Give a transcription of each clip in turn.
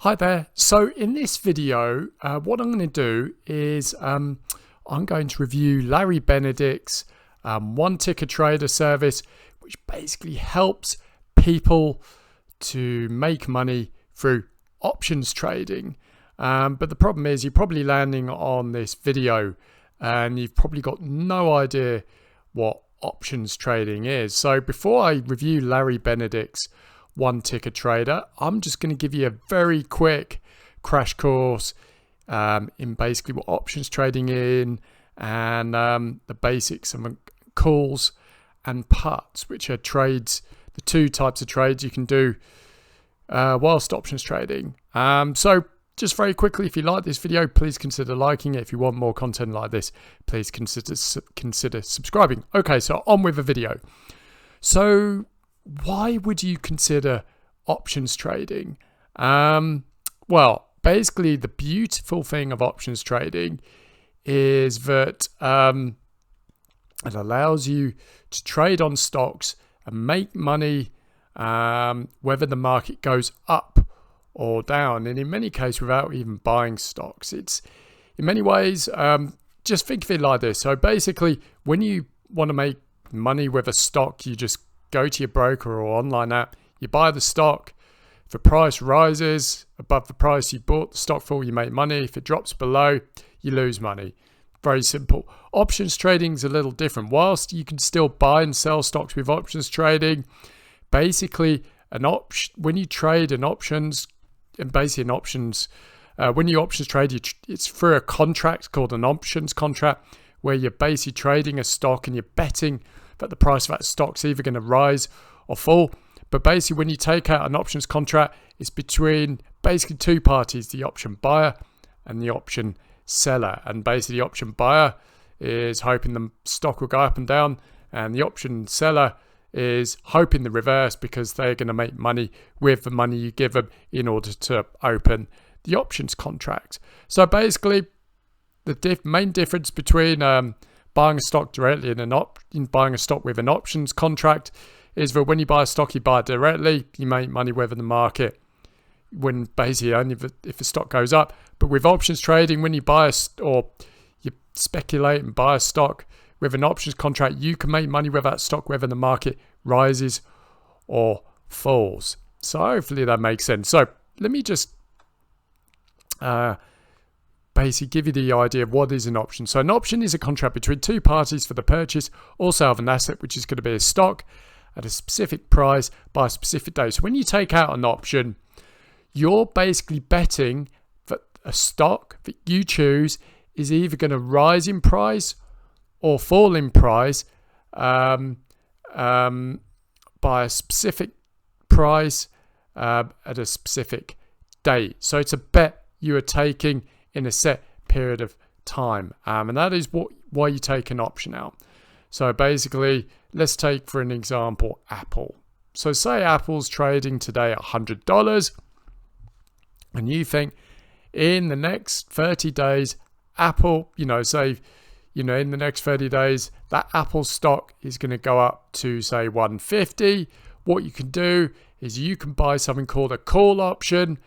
Hi there. So in this video, what I'm going to do is I'm going to review Larry Benedict's one ticker trader service, which basically helps people to make money through options trading. But the problem is you're probably landing on this video and you've probably got no idea what options trading is. So before I review Larry Benedict's one ticker trader, I'm just going to give you a very quick crash course in basically what options trading in and the basics of calls and puts, which are trades, the two types of trades you can do whilst options trading. So just very quickly, if you like this video, please consider liking it. If you want more content like this, please consider subscribing. Okay, so on with the video. So why would you consider options trading? Well, basically the beautiful thing of options trading is that it allows you to trade on stocks and make money whether the market goes up or down, and in many cases without even buying stocks. It's in many ways, just think of it like this. So basically, when you want to make money with a stock, you just go to your broker or online app, you buy the stock. If the price rises above the price you bought the stock for, you make money. If it drops below, you lose money. Very simple. Options trading is a little different. Whilst you can still buy and sell stocks with options trading, basically when you trade an options, and basically an options, when you options trade, it's through a contract called an options contract, where you're basically trading a stock and you're betting that the price of that stock's either going to rise or fall. But basically, when you take out an options contract, it's between basically two parties, the option buyer and the option seller. And basically, the option buyer is hoping the stock will go up and down, and the option seller is hoping the reverse, because they're going to make money with the money you give them in order to open the options contract. So basically, the main difference between buying a stock directly and buying a stock with an options contract is that when you buy a stock, you buy it directly, you make money whether the market, when basically only if the stock goes up. But with options trading, when you buy or you speculate and buy a stock with an options contract, you can make money with that stock whether the market rises or falls. So hopefully that makes sense. So let me just basically give you the idea of what is an option. So an option is a contract between two parties for the purchase or sale of an asset, which is going to be a stock at a specific price by a specific day. So when you take out an option, you're basically betting that a stock that you choose is either going to rise in price or fall in price by a specific price at a specific date. So it's a bet you are taking in a set period of time, and that is why you take an option out. So basically, let's take for an example Apple. So say Apple's trading today at $100, and you think in the next 30 days, Apple, in the next 30 days, that Apple stock is going to go up to say 150. What you can do is you can buy something called a call option,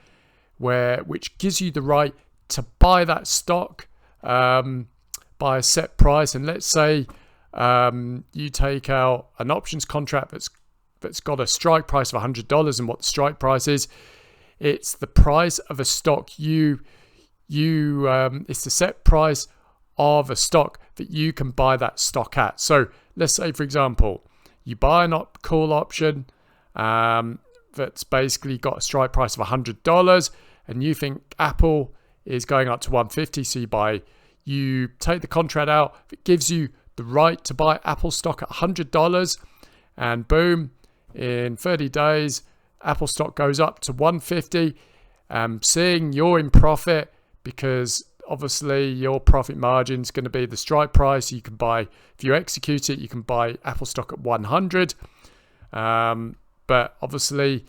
which gives you the right to buy that stock by a set price. And let's say you take out an options contract that's got a strike price of $100, and what the strike price is, it's the price of a stock it's the set price of a stock that you can buy that stock at. So let's say, for example, you buy a call option that's basically got a strike price of $100, and you think Apple is going up to 150. So you take the contract out. It gives you the right to buy Apple stock at $100, and boom, in 30 days, Apple stock goes up to 150. Seeing you're in profit, because obviously your profit margin is going to be the strike price. You can buy, if you execute it, you can buy Apple stock at 100. But obviously,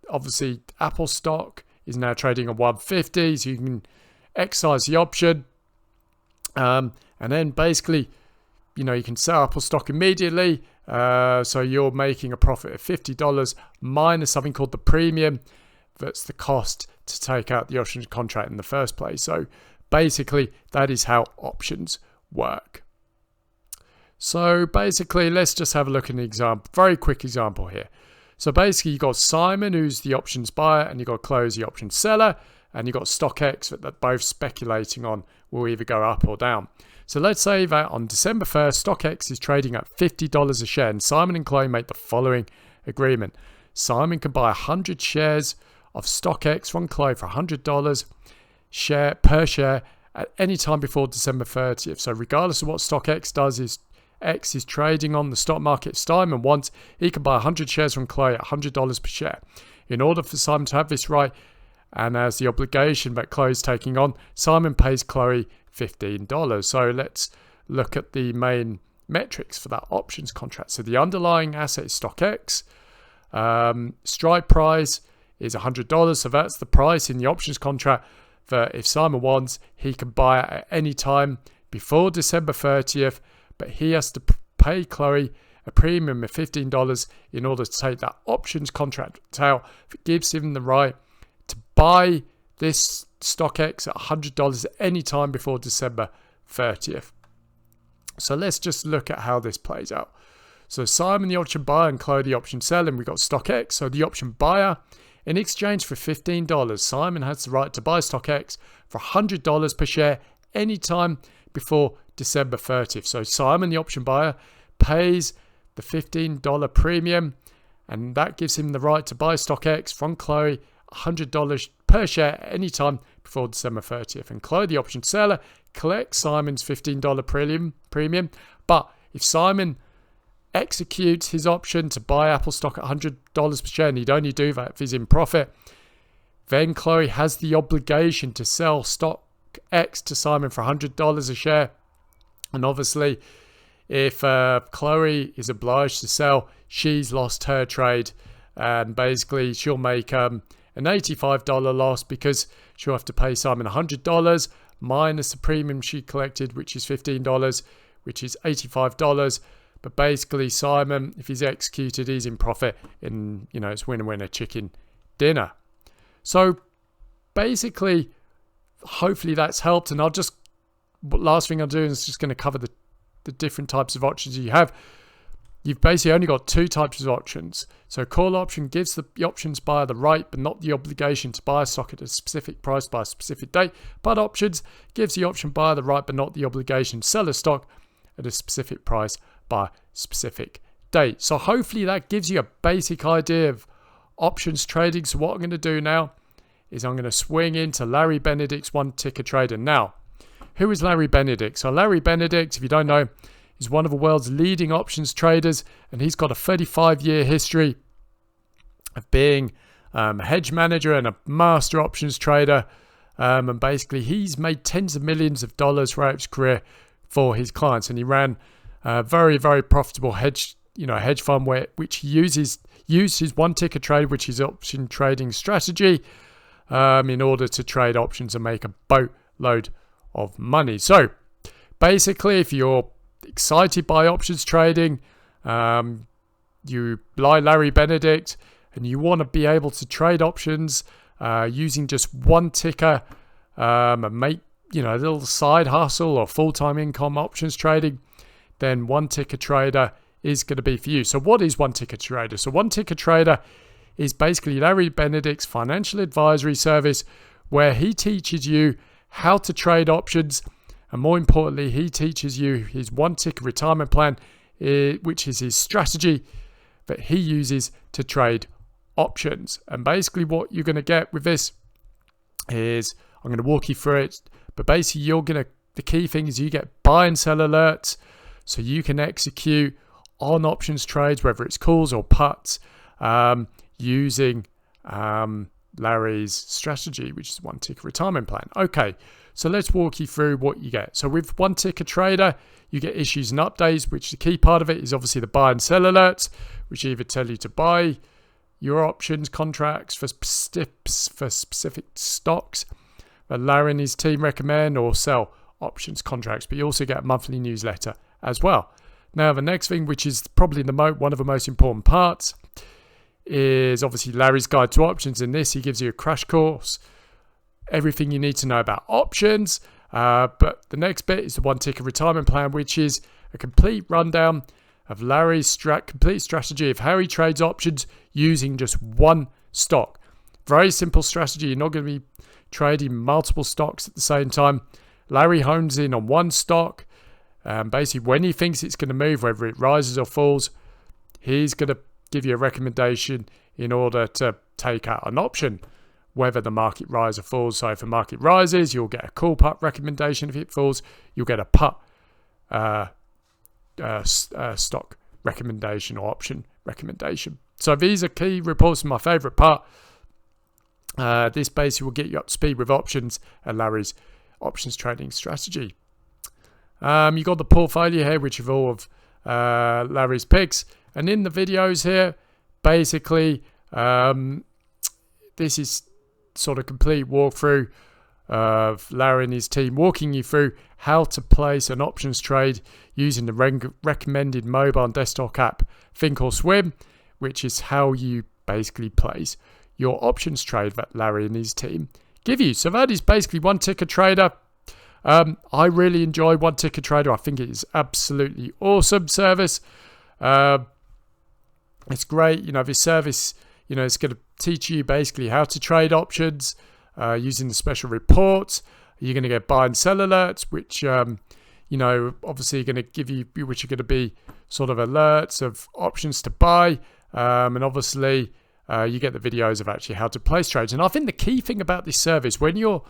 obviously Apple stock is now trading at 150, so you can exercise the option, and then basically, you can sell Apple stock immediately. So you're making a profit of $50 minus something called the premium that's the cost to take out the options contract in the first place. So basically, that is how options work. So basically, let's just have a look at an example, very quick example here. So basically, you've got Simon, who's the options buyer, and you've got Chloe, the options seller, and you've got StockX that they're both speculating on will either go up or down. So let's say that on December 1st, StockX is trading at $50 a share, and Simon and Chloe make the following agreement. Simon can buy 100 shares of StockX from Chloe for $100 per share at any time before December 30th. So regardless of what StockX does, X is trading on the stock market. Simon wants, he can buy 100 shares from Chloe at $100 per share. In order for Simon to have this right, and as the obligation that Chloe is taking on, Simon pays Chloe $15. So let's look at the main metrics for that options contract. So the underlying asset is StockX. Strike price is $100. So that's the price in the options contract that if Simon wants, he can buy it at any time before December 30th. But he has to pay Chloe a premium of $15 in order to take that options contract out. It gives him the right to buy this StockX at $100 at any time before December 30th. So let's just look at how this plays out. So Simon, the option buyer, and Chloe, the option seller, and we've got StockX. So the option buyer, in exchange for $15, Simon has the right to buy StockX for $100 per share anytime before December 30th. So Simon, the option buyer, pays the $15 premium, and that gives him the right to buy StockX from Chloe $100 per share anytime before December 30th. And Chloe, the option seller, collects Simon's $15 premium. But if Simon executes his option to buy Apple stock at $100 per share, and he'd only do that if he's in profit, then Chloe has the obligation to sell StockX to Simon for $100 a share. And obviously, if Chloe is obliged to sell, she's lost her trade, and basically she'll make an $85 loss because she'll have to pay Simon $100 minus the premium she collected, which is $15, which is $85. But basically, Simon, if he's executed, he's in profit, and it's winner chicken dinner. So basically, hopefully that's helped. And last thing I'm doing is just going to cover the different types of options you have. You've basically only got two types of options. So call option gives the options buyer the right but not the obligation to buy a stock at a specific price by a specific date. Put options gives the option buyer the right but not the obligation to sell a stock at a specific price by a specific date. So hopefully that gives you a basic idea of options trading. So what I'm going to do now is I'm going to swing into Larry Benedict's one ticker trader. Now, who is Larry Benedict? So Larry Benedict, if you don't know, is one of the world's leading options traders, and he's got a 35-year history of being a hedge manager and a master options trader. And basically, he's made tens of millions of dollars throughout his career for his clients, and he ran a very, very profitable hedge fund which he used his one ticker trade, which is option trading strategy, in order to trade options and make a boatload of money. So basically, if you're excited by options trading, you like Larry Benedict, and you want to be able to trade options using just one ticker and make a little side hustle or full-time income options trading, then one ticker trader is going to be for you. So what is one ticker trader? So one ticker trader is basically Larry Benedict's financial advisory service, where he teaches you how to trade options, and more importantly, he teaches you his one ticker retirement plan, which is his strategy that he uses to trade options. And basically what you're going to get with this is, I'm going to walk you through it, but basically the key thing is you get buy and sell alerts, so you can execute on options trades, whether it's calls or puts, using Larry's strategy, which is one ticker retirement plan. Okay, so let's walk you through what you get. So with one ticker trader, you get issues and updates, which the key part of it is obviously the buy and sell alerts, which either tell you to buy your options contracts for specific stocks that Larry and his team recommend, or sell options contracts. But you also get a monthly newsletter as well. Now, the next thing, which is probably one of the most important parts, is obviously Larry's Guide to Options. In this, he gives you a crash course, everything you need to know about options. But the next bit is the One Ticker Retirement Plan, which is a complete rundown of Larry's complete strategy of how he trades options using just one stock. Very simple strategy. You're not going to be trading multiple stocks at the same time. Larry hones in on one stock. Basically, when he thinks it's going to move, whether it rises or falls, he's going to give you a recommendation in order to take out an option, whether the market rises or falls. So if the market rises, you'll get a call put recommendation. If it falls, you'll get a put stock recommendation or option recommendation. So these are key reports. My favorite part. This basically will get you up to speed with options and Larry's options trading strategy. You got the portfolio here, which is all of Larry's picks, and in the videos here, basically, this is sort of complete walkthrough of Larry and his team walking you through how to place an options trade using the recommended mobile and desktop app Think or Swim, which is how you basically place your options trade that Larry and his team give you. So that is basically One Ticker Trader. I really enjoy One Ticker Trader. I think it is absolutely awesome service. It's great. This service, it's going to teach you basically how to trade options using the special reports. You're going to get buy and sell alerts, which, obviously going to give you, which are going to be sort of alerts of options to buy. And obviously, you get the videos of actually how to place trades. And I think the key thing about this service, when you're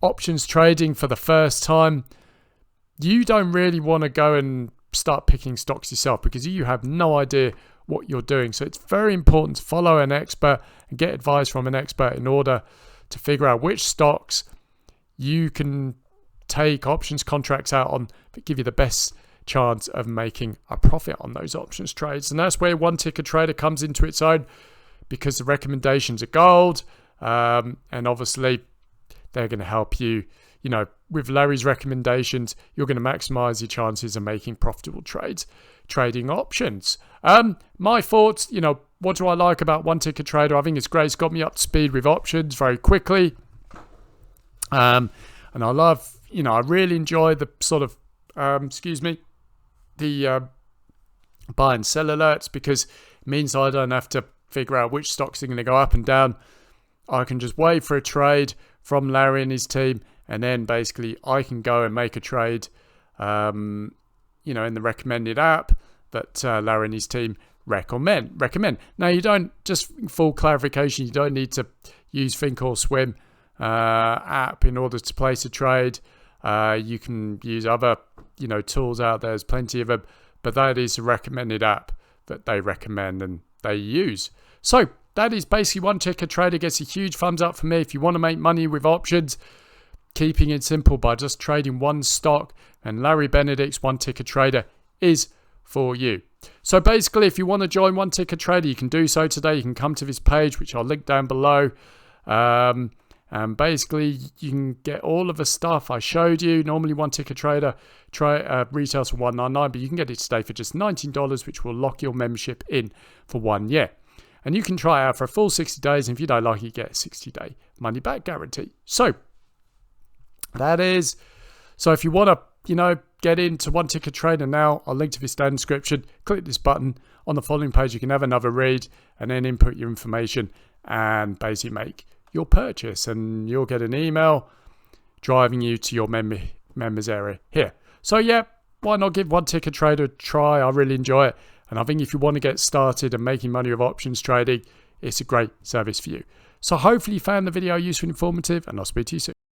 options trading for the first time, you don't really want to go and start picking stocks yourself because you have no idea what you're doing. So it's very important to follow an expert and get advice from an expert in order to figure out which stocks you can take options contracts out on that give you the best chance of making a profit on those options trades. And that's where One Ticker Trader comes into its own, because the recommendations are gold, and obviously they're going to help you. With Larry's recommendations, you're going to maximize your chances of making profitable trades trading options. My thoughts, what do I like about One Ticker Trader? I think it's great. It's got me up to speed with options very quickly. And I love, I really enjoy the sort of, the buy and sell alerts, because it means I don't have to figure out which stocks are going to go up and down. I can just wait for a trade from Larry and his team, and then basically I can go and make a trade, in the recommended app that Larry and his team recommend. Now, you don't, just full clarification, you don't need to use Think or Swim app in order to place a trade. You can use other, tools out there. There's plenty of them, but that is a recommended app that they recommend and they use. So that is basically One Ticker Trader. Gets a huge thumbs up for me. If you want to make money with options, keeping it simple by just trading one stock, and Larry Benedict's One Ticker Trader is for you. So basically, if you want to join One Ticker Trader, you can do so today. You can come to this page, which I'll link down below. And basically, you can get all of the stuff I showed you. Normally, One Ticker Trader retails for $1.99, but you can get it today for just $19, which will lock your membership in for 1 year. And you can try it out for a full 60 days. And if you don't like it, you get a 60-day money-back guarantee. So that is. So if you want to, get into One Ticker Trader now, I'll link to this down in the description. Click this button on the following page. You can have another read and then input your information and basically make your purchase, and you'll get an email driving you to your members area here. So yeah, why not give One Ticker Trader a try? I really enjoy it, and I think if you want to get started and making money with options trading, it's a great service for you. So hopefully you found the video useful and informative, and I'll speak to you soon.